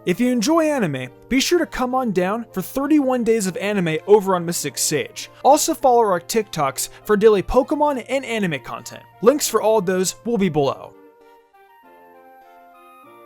If you enjoy anime, be sure to come on down for 31 days of anime over on Mystic Sage. Also follow our TikToks for daily Pokemon and anime content. Links for all of those will be below.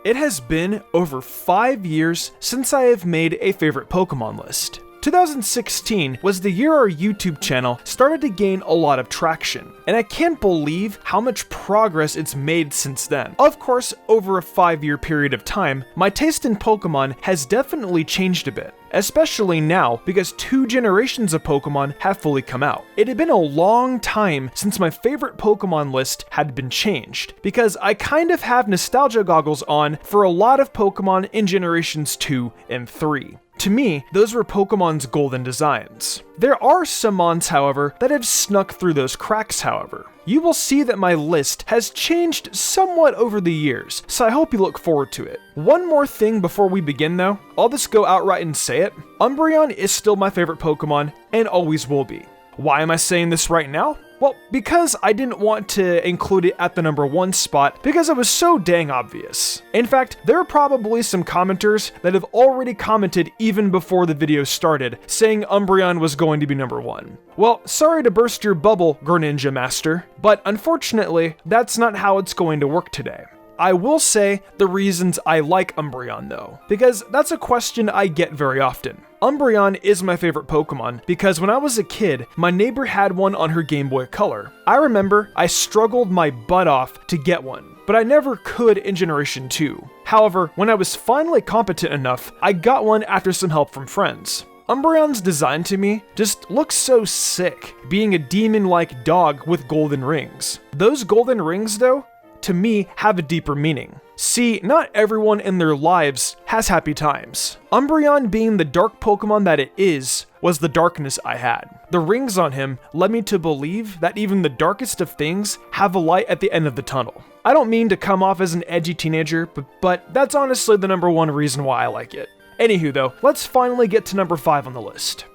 It has been over 5 years since I have made a favorite Pokemon list. 2016 was the year our YouTube channel started to gain a lot of traction, and I can't believe how much progress it's made since then. Of course, over a 5-year period of time, my taste in Pokemon has definitely changed a bit. Especially now, because 2 generations of Pokemon have fully come out. It had been a long time since my favorite Pokemon list had been changed, because I kind of have nostalgia goggles on for a lot of Pokemon in generations 2 and 3. To me, those were Pokemon's golden designs. There are some mons, however, that have snuck through those cracks, however. You will see that my list has changed somewhat over the years, so I hope you look forward to it. One more thing before we begin though, I'll just go outright and say it. Umbreon is still my favorite Pokemon, and always will be. Why am I saying this right now? Well, because I didn't want to include it at the number 1 spot because it was so dang obvious. In fact, there are probably some commenters that have already commented even before the video started, saying Umbreon was going to be number 1. Well, sorry to burst your bubble, Greninja Master, but unfortunately, that's not how it's going to work today. I will say the reasons I like Umbreon though, because that's a question I get very often. Umbreon is my favorite Pokemon because when I was a kid, my neighbor had one on her Game Boy Color. I remember I struggled my butt off to get one, but I never could in Generation 2. However, when I was finally competent enough, I got one after some help from friends. Umbreon's design to me just looks so sick, being a demon-like dog with golden rings. Those golden rings though, to me, have a deeper meaning. See, not everyone in their lives has happy times. Umbreon, being the dark Pokemon that it is, was the darkness I had. The rings on him led me to believe that even the darkest of things have a light at the end of the tunnel. I don't mean to come off as an edgy teenager, but that's honestly the number 1 reason why I like it. Anywho though, let's finally get to number 5 on the list.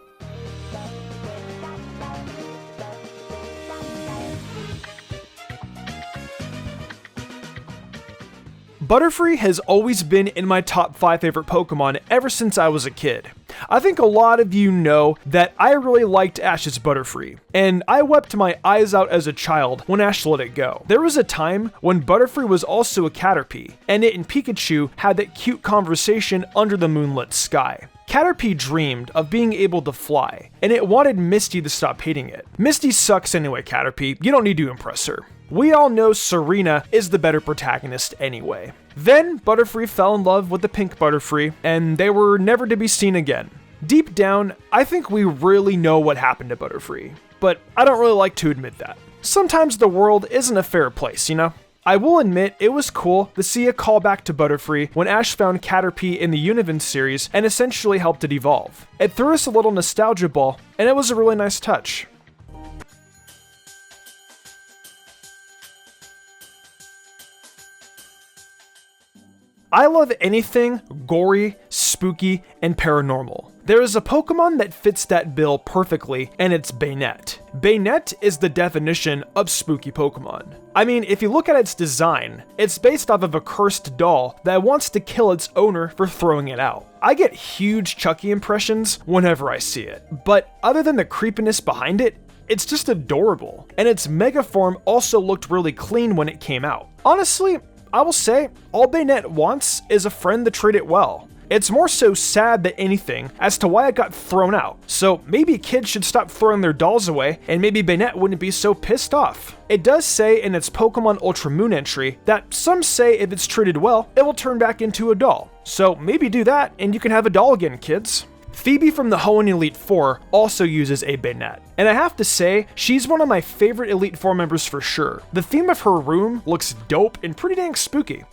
Butterfree has always been in my top 5 favorite Pokemon ever since I was a kid. I think a lot of you know that I really liked Ash's Butterfree, and I wept my eyes out as a child when Ash let it go. There was a time when Butterfree was also a Caterpie, and it and Pikachu had that cute conversation under the moonlit sky. Caterpie dreamed of being able to fly, and it wanted Misty to stop hating it. Misty sucks anyway, Caterpie, you don't need to impress her. We all know Serena is the better protagonist anyway. Then, Butterfree fell in love with the pink Butterfree, and they were never to be seen again. Deep down, I think we really know what happened to Butterfree, but I don't really like to admit that. Sometimes the world isn't a fair place, you know? I will admit it was cool to see a callback to Butterfree when Ash found Caterpie in the Univin series and essentially helped it evolve. It threw us a little nostalgia ball, and it was a really nice touch. I love anything gory, spooky, and paranormal. There is a Pokemon that fits that bill perfectly, and it's Baynet. Baynet is the definition of spooky Pokemon. I mean, if you look at its design, it's based off of a cursed doll that wants to kill its owner for throwing it out. I get huge Chucky impressions whenever I see it, but other than the creepiness behind it, it's just adorable, and its Mega form also looked really clean when it came out. Honestly, I will say, all Baynet wants is a friend to treat it well. It's more so sad than anything as to why it got thrown out, so maybe kids should stop throwing their dolls away and maybe Baynet wouldn't be so pissed off. It does say in its Pokemon Ultra Moon entry that some say if it's treated well, it will turn back into a doll. So maybe do that and you can have a doll again, kids. Phoebe from the Hoenn Elite Four also uses a Baynet, and I have to say, she's one of my favorite Elite Four members for sure. The theme of her room looks dope and pretty dang spooky.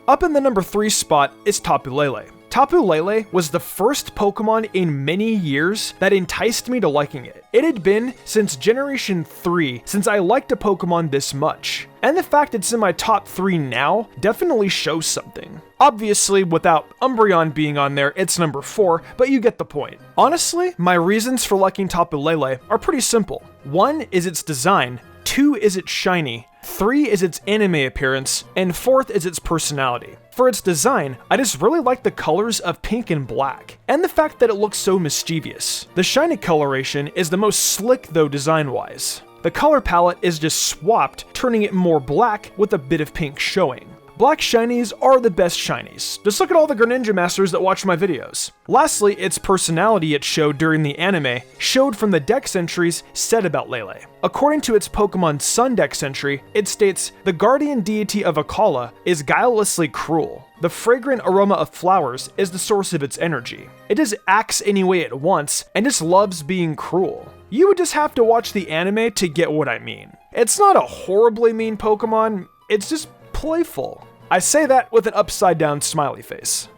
Up in the number 3 spot is Tapule. Tapule was the first Pokemon in many years that enticed me to liking it. It had been since Generation 3 since I liked a Pokemon this much, and the fact it's in my top 3 now definitely shows something. Obviously, without Umbreon being on there, it's number 4, but you get the point. Honestly, my reasons for liking Tapule are pretty simple. One is its design, 2 is its shiny, 3 is its anime appearance, and 4th is its personality. For its design, I just really like the colors of pink and black, and the fact that it looks so mischievous. The shiny coloration is the most slick though design-wise. The color palette is just swapped, turning it more black with a bit of pink showing. Black shinies are the best shinies. Just look at all the Greninja masters that watch my videos. Lastly, its personality it showed during the anime showed from the dex entries said about Lele. According to its Pokemon Sun dex entry, it states, "The guardian deity of Akala is guilelessly cruel. The fragrant aroma of flowers is the source of its energy. It just acts any way it wants and just loves being cruel." You would just have to watch the anime to get what I mean. It's not a horribly mean Pokemon, it's just playful. I say that with an upside down smiley face.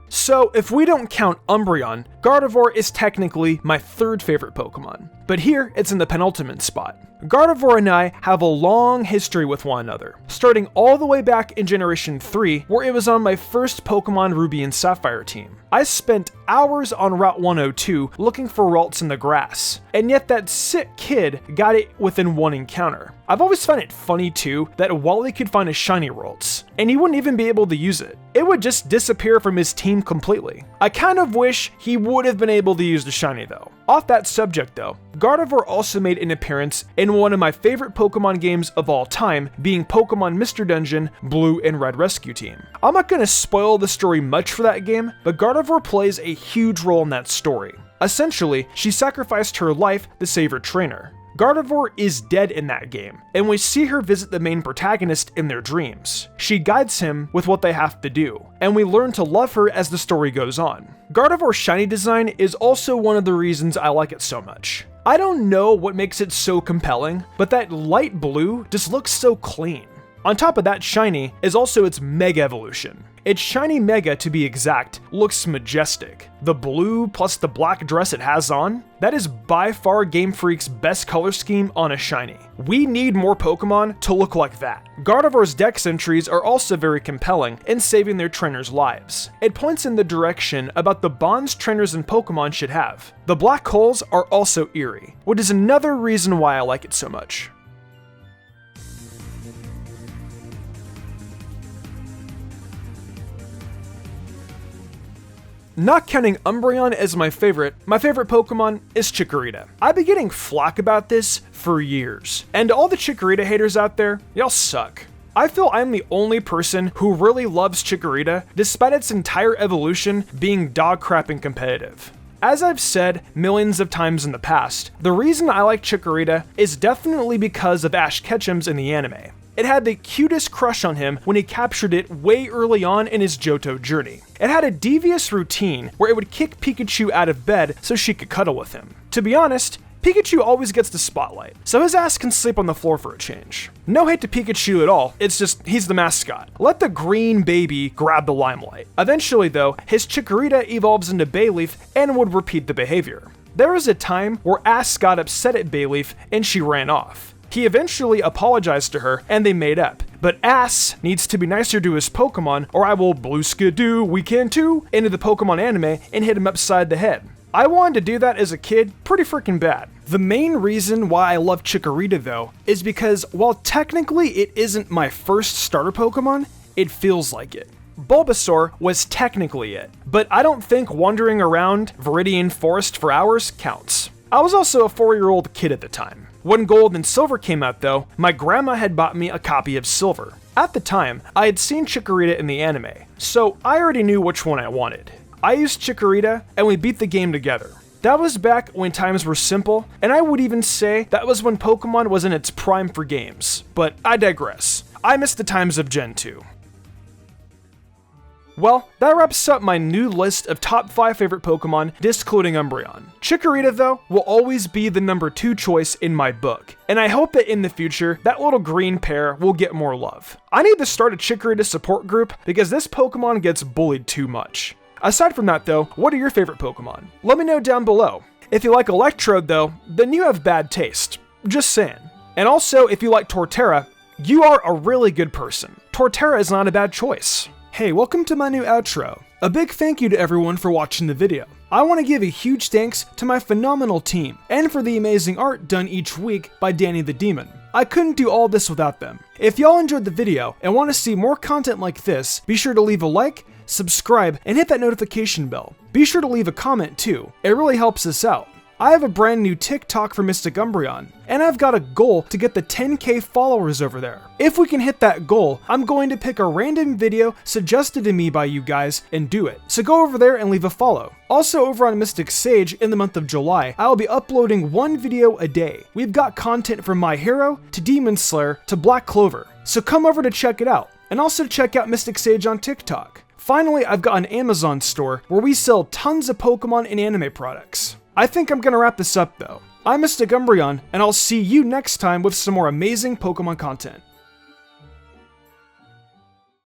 So if we don't count Umbreon, Gardevoir is technically my 3rd favorite Pokemon. But here, it's in the penultimate spot. Gardevoir and I have a long history with one another, starting all the way back in Generation 3, where it was on my first Pokemon Ruby and Sapphire team. I spent hours on Route 102 looking for Ralts in the grass, and yet that sick kid got it within one encounter. I've always found it funny too that Wally could find a shiny Ralts, and he wouldn't even be able to use it. It would just disappear from his team completely. I kind of wish he would have been able to use the shiny though. Off that subject though, Gardevoir also made an appearance in one of my favorite Pokemon games of all time, being Pokemon Mystery Dungeon Blue and Red Rescue Team. I'm not going to spoil the story much for that game, but Gardevoir plays a huge role in that story. Essentially, she sacrificed her life to save her trainer. Gardevoir is dead in that game, and we see her visit the main protagonist in their dreams. She guides him with what they have to do, and we learn to love her as the story goes on. Gardevoir's shiny design is also one of the reasons I like it so much. I don't know what makes it so compelling, but that light blue just looks so clean. On top of that shiny is also its Mega Evolution. Its shiny Mega, to be exact, looks majestic. The blue plus the black dress it has on, that is by far Game Freak's best color scheme on a shiny. We need more Pokemon to look like that. Gardevoir's dex entries are also very compelling in saving their trainers' lives. It points in the direction about the bonds trainers and Pokemon should have. The black holes are also eerie, which is another reason why I like it so much. Not counting Umbreon as my favorite Pokemon is Chikorita. I've been getting flack about this for years, and all the Chikorita haters out there, y'all suck. I feel I'm the only person who really loves Chikorita, despite its entire evolution being dog crap and competitive. As I've said millions of times in the past, the reason I like Chikorita is definitely because of Ash Ketchum's in the anime. It had the cutest crush on him when he captured it way early on in his Johto journey. It had a devious routine where it would kick Pikachu out of bed so she could cuddle with him. To be honest, Pikachu always gets the spotlight, so his ass can sleep on the floor for a change. No hate to Pikachu at all, it's just he's the mascot. Let the green baby grab the limelight. Eventually though, his Chikorita evolves into Bayleaf and would repeat the behavior. There was a time where Ass got upset at Bayleaf and she ran off. He eventually apologized to her and they made up, but Ass needs to be nicer to his Pokemon or I will blue skidoo, we can too, into the Pokemon anime and hit him upside the head. I wanted to do that as a kid pretty freaking bad. The main reason why I love Chikorita though is because while technically it isn't my first starter Pokemon, it feels like it. Bulbasaur was technically it, but I don't think wandering around Viridian Forest for hours counts. I was also a 4-year-old kid at the time. When Gold and Silver came out though, my grandma had bought me a copy of Silver. At the time, I had seen Chikorita in the anime, so I already knew which one I wanted. I used Chikorita and we beat the game together. That was back when times were simple, and I would even say that was when Pokemon was in its prime for games. But I digress. I miss the times of Gen 2. Well, that wraps up my new list of top 5 favorite Pokemon, discluding Umbreon. Chikorita, though, will always be the number 2 choice in my book, and I hope that in the future, that little green pair will get more love. I need to start a Chikorita support group because this Pokemon gets bullied too much. Aside from that though, what are your favorite Pokemon? Let me know down below. If you like Electrode though, then you have bad taste. Just saying. And also, if you like Torterra, you are a really good person. Torterra is not a bad choice. Hey, welcome to my new outro. A big thank you to everyone for watching the video. I want to give a huge thanks to my phenomenal team, and for the amazing art done each week by Danny the Demon. I couldn't do all this without them. If y'all enjoyed the video and want to see more content like this, be sure to leave a like, subscribe, and hit that notification bell. Be sure to leave a comment too, it really helps us out. I have a brand new TikTok for Mystic Umbreon, and I've got a goal to get the 10k followers over there. If we can hit that goal, I'm going to pick a random video suggested to me by you guys and do it. So go over there and leave a follow. Also over on Mystic Sage in the month of July, I'll be uploading one video a day. We've got content from My Hero, to Demon Slayer, to Black Clover. So come over to check it out. And also check out Mystic Sage on TikTok. Finally, I've got an Amazon store where we sell tons of Pokemon and anime products. I think I'm gonna wrap this up though. I'm Mystic Umbreon, and I'll see you next time with some more amazing Pokemon content.